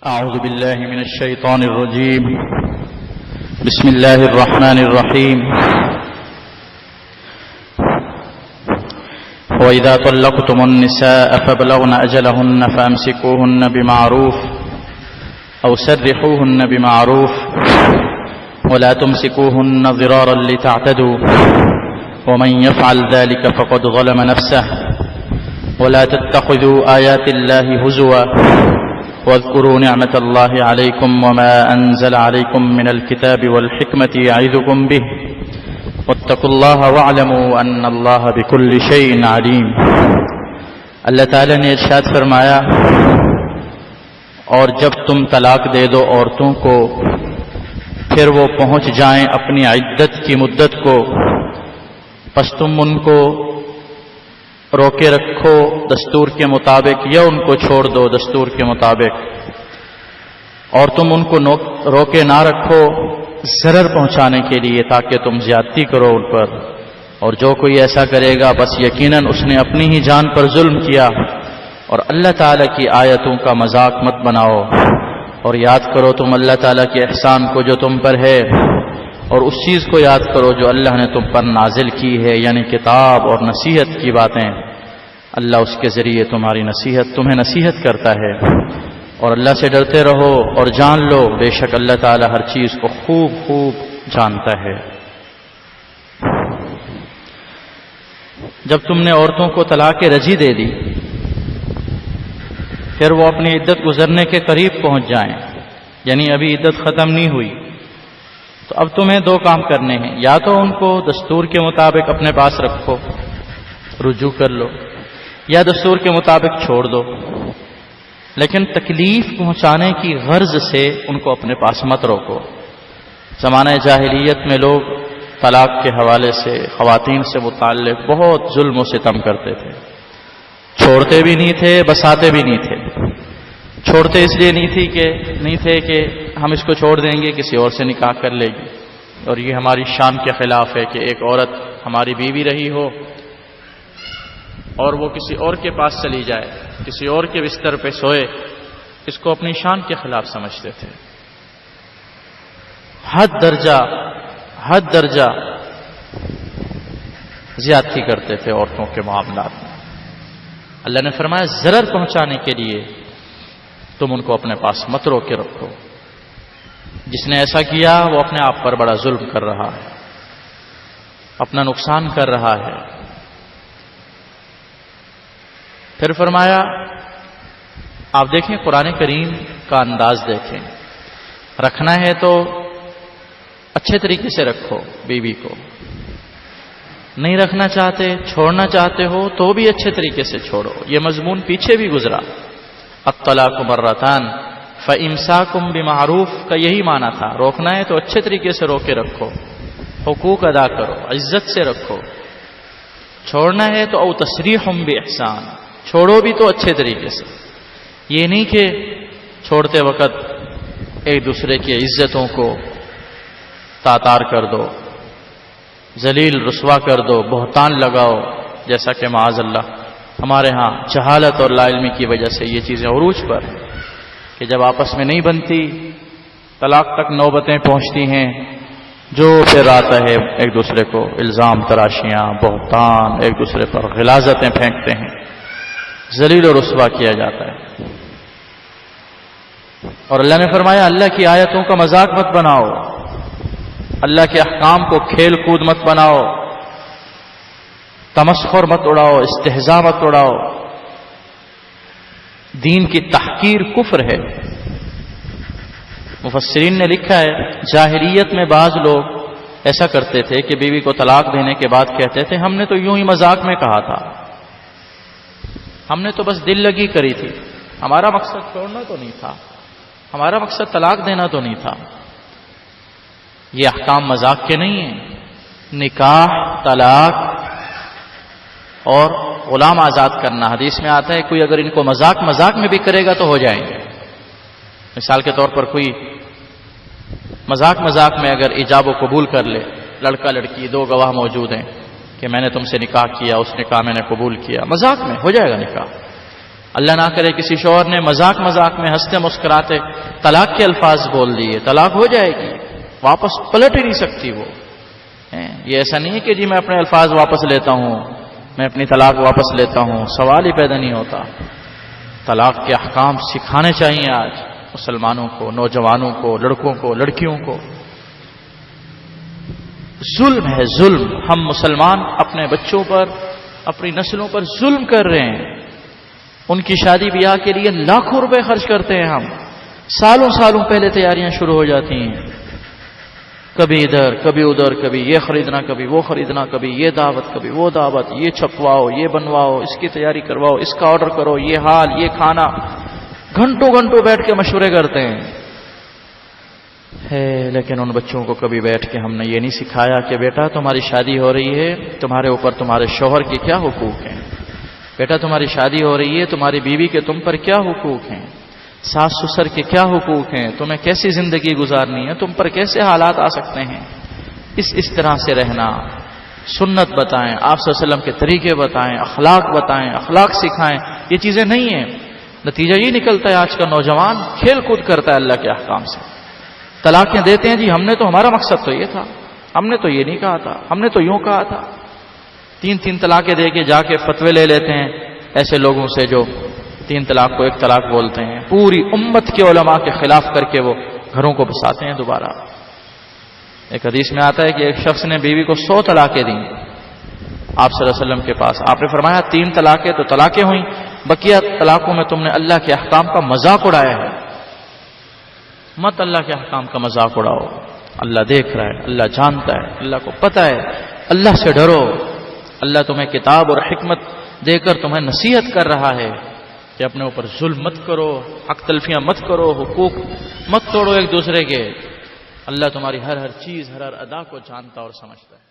أعوذ بالله من الشيطان الرجيم. بسم الله الرحمن الرحيم. وإذا طلقتم النساء فبلغن أجلهن فأمسكوهن بمعروف أو سرحوهن بمعروف ولا تمسكوهن ضرارا لتعتدوا ومن يفعل ذلك فقد ظلم نفسه ولا تتخذوا آيات الله هزوا واذكروا نعمة الله عليكم وما أنزل عليكم من الكتاب والحكمة يعظكم به واتقوا الله واعلموا أن الله بكل شيء عليم. اللہ تعالی نے ارشاد فرمایا، اور جب تم طلاق دے دو عورتوں کو پھر وہ پہنچ جائیں اپنی عدت کی مدت کو، پس تم ان کو روکے رکھو دستور کے مطابق یا ان کو چھوڑ دو دستور کے مطابق، اور تم ان کو روکے نہ رکھو ضرر پہنچانے کے لیے تاکہ تم زیادتی کرو ان پر، اور جو کوئی ایسا کرے گا بس یقیناً اس نے اپنی ہی جان پر ظلم کیا. اور اللہ تعالیٰ کی آیتوں کا مذاق مت بناؤ، اور یاد کرو تم اللہ تعالیٰ کے احسان کو جو تم پر ہے، اور اس چیز کو یاد کرو جو اللہ نے تم پر نازل کی ہے، یعنی کتاب اور نصیحت کی باتیں. اللہ اس کے ذریعے تمہیں نصیحت کرتا ہے. اور اللہ سے ڈرتے رہو اور جان لو بے شک اللہ تعالی ہر چیز کو خوب خوب جانتا ہے. جب تم نے عورتوں کو طلاق رجعی دے دی، پھر وہ اپنی عدت گزرنے کے قریب پہنچ جائیں، یعنی ابھی عدت ختم نہیں ہوئی، تو اب تمہیں دو کام کرنے ہیں. یا تو ان کو دستور کے مطابق اپنے پاس رکھو، رجوع کر لو، یا دستور کے مطابق چھوڑ دو، لیکن تکلیف پہنچانے کی غرض سے ان کو اپنے پاس مت روکو. زمانہ جاہلیت میں لوگ طلاق کے حوالے سے خواتین سے متعلق بہت ظلم و ستم کرتے تھے. چھوڑتے بھی نہیں تھے، بساتے بھی نہیں تھے. چھوڑتے اس لیے نہیں تھے کہ ہم اس کو چھوڑ دیں گے کسی اور سے نکاح کر لے گی، اور یہ ہماری شان کے خلاف ہے کہ ایک عورت ہماری بیوی رہی ہو اور وہ کسی اور کے پاس چلی جائے، کسی اور کے بستر پہ سوئے. اس کو اپنی شان کے خلاف سمجھتے تھے. حد درجہ زیادتی کرتے تھے عورتوں کے معاملات میں. اللہ نے فرمایا ضرر پہنچانے کے لیے تم ان کو اپنے پاس مت روکے رکھو. جس نے ایسا کیا وہ اپنے آپ پر بڑا ظلم کر رہا ہے، اپنا نقصان کر رہا ہے. پھر فرمایا، آپ دیکھیں قرآن کریم کا انداز دیکھیں، رکھنا ہے تو اچھے طریقے سے رکھو بیوی کو، نہیں رکھنا چاہتے، چھوڑنا چاہتے ہو تو بھی اچھے طریقے سے چھوڑو. یہ مضمون پیچھے بھی گزرا، الطلاق مرتان فامساکم بمعروف کا یہی معنی تھا. روکنا ہے تو اچھے طریقے سے روکے رکھو، حقوق ادا کرو، عزت سے رکھو. چھوڑنا ہے تو او تسریحم باحسان، چھوڑو بھی تو اچھے طریقے سے. یہ نہیں کہ چھوڑتے وقت ایک دوسرے کی عزتوں کو تاتار کر دو، ذلیل رسوا کر دو، بہتان لگاؤ، جیسا کہ معاذ اللہ ہمارے ہاں جہالت اور لا علمی کی وجہ سے یہ چیزیں عروج پر ہیں کہ جب آپس میں نہیں بنتی طلاق تک نوبتیں پہنچتی ہیں. جو پھر آتا ہے ایک دوسرے کو الزام تراشیاں، بہتان، ایک دوسرے پر غلاظتیں پھینکتے ہیں، ذلیل و رسوا کیا جاتا ہے. اور اللہ نے فرمایا اللہ کی آیتوں کا مذاق مت بناؤ، اللہ کے احکام کو کھیل کود مت بناؤ، تمسخر مت اڑاؤ، استہزاء مت اڑاؤ. دین کی تحقیر کفر ہے. مفسرین نے لکھا ہے جاہلیت میں بعض لوگ ایسا کرتے تھے کہ بیوی کو طلاق دینے کے بعد کہتے تھے ہم نے تو یوں ہی مذاق میں کہا تھا، ہم نے تو بس دل لگی کری تھی، ہمارا مقصد چھوڑنا تو نہیں تھا، ہمارا مقصد طلاق دینا تو نہیں تھا. یہ احکام مذاق کے نہیں ہیں. نکاح، طلاق اور غلام آزاد کرنا حدیث میں آتا ہے. کوئی اگر ان کو مذاق میں بھی کرے گا تو ہو جائیں گے. مثال کے طور پر کوئی مذاق میں اگر ایجاب و قبول کر لے، لڑکا لڑکی دو گواہ موجود ہیں کہ میں نے تم سے نکاح کیا، اس نے کہا میں نے قبول کیا، مذاق میں ہو جائے گا نکاح. اللہ نہ کرے کسی شوہر نے مذاق میں ہنستے مسکراتے طلاق کے الفاظ بول دیے، طلاق ہو جائے گی، واپس پلٹ ہی نہیں سکتی وہ. یہ ایسا نہیں ہے کہ جی میں اپنے الفاظ واپس لیتا ہوں، میں اپنی طلاق واپس لیتا ہوں، سوال ہی پیدا نہیں ہوتا. طلاق کے احکام سکھانے چاہیے آج مسلمانوں کو، نوجوانوں کو، لڑکوں کو، لڑکیوں کو. ظلم ہے ظلم. ہم مسلمان اپنے بچوں پر، اپنی نسلوں پر ظلم کر رہے ہیں. ان کی شادی بیاہ کے لیے لاکھوں روپے خرچ کرتے ہیں ہم، سالوں پہلے تیاریاں شروع ہو جاتی ہیں، کبھی ادھر کبھی ادھر، کبھی یہ خریدنا کبھی وہ خریدنا، کبھی یہ دعوت کبھی وہ دعوت، یہ چھپواؤ یہ بنواؤ، اس کی تیاری کرواؤ، اس کا آرڈر کرو، یہ حال یہ کھانا. گھنٹوں بیٹھ کے مشورے کرتے ہیں. لیکن ان بچوں کو کبھی بیٹھ کے ہم نے یہ نہیں سکھایا کہ بیٹا تمہاری شادی ہو رہی ہے، تمہارے اوپر تمہارے شوہر کے کیا حقوق ہیں. بیٹا تمہاری شادی ہو رہی ہے، تمہاری بیوی کے تم پر کیا حقوق ہیں، ساس سسر کے کیا حقوق ہیں، تمہیں کیسی زندگی گزارنی ہے، تم پر کیسے حالات آ سکتے ہیں. اس طرح سے رہنا. سنت بتائیں، آپ صلی اللہ علیہ وسلم کے طریقے بتائیں، اخلاق بتائیں، اخلاق سکھائیں. یہ چیزیں نہیں ہیں. نتیجہ یہ نکلتا ہے آج کا نوجوان کھیل کود کرتا ہے اللہ کے احکام سے. طلاقیں دیتے ہیں جی ہم نے تو، ہمارا مقصد تو یہ تھا، ہم نے تو یہ نہیں کہا تھا، ہم نے تو یوں کہا تھا. 3 طلاقیں دے کے جا کے فتوے لے لیتے ہیں ایسے لوگوں سے جو 3 طلاق کو 1 طلاق بولتے ہیں. پوری امت کے علماء کے خلاف کر کے وہ گھروں کو بساتے ہیں دوبارہ. ایک حدیث میں آتا ہے کہ ایک شخص نے بیوی کو 100 طلاقیں دیں آپ صلی اللہ علیہ وسلم کے پاس. آپ نے فرمایا 3 طلاقیں تو طلاقیں ہوئیں، بقیہ طلاقوں میں تم نے اللہ کے احکام کا مذاق اڑایا ہے. مت اللہ کے احکام کا مذاق اڑاؤ. اللہ دیکھ رہا ہے، اللہ جانتا ہے، اللہ کو پتہ ہے. اللہ سے ڈرو. اللہ تمہیں کتاب اور حکمت دے کر تمہیں نصیحت کر رہا ہے کہ اپنے اوپر ظلم مت کرو، حق تلفیاں مت کرو، حقوق مت توڑو ایک دوسرے کے. اللہ تمہاری ہر چیز، ہر ادا کو جانتا اور سمجھتا ہے.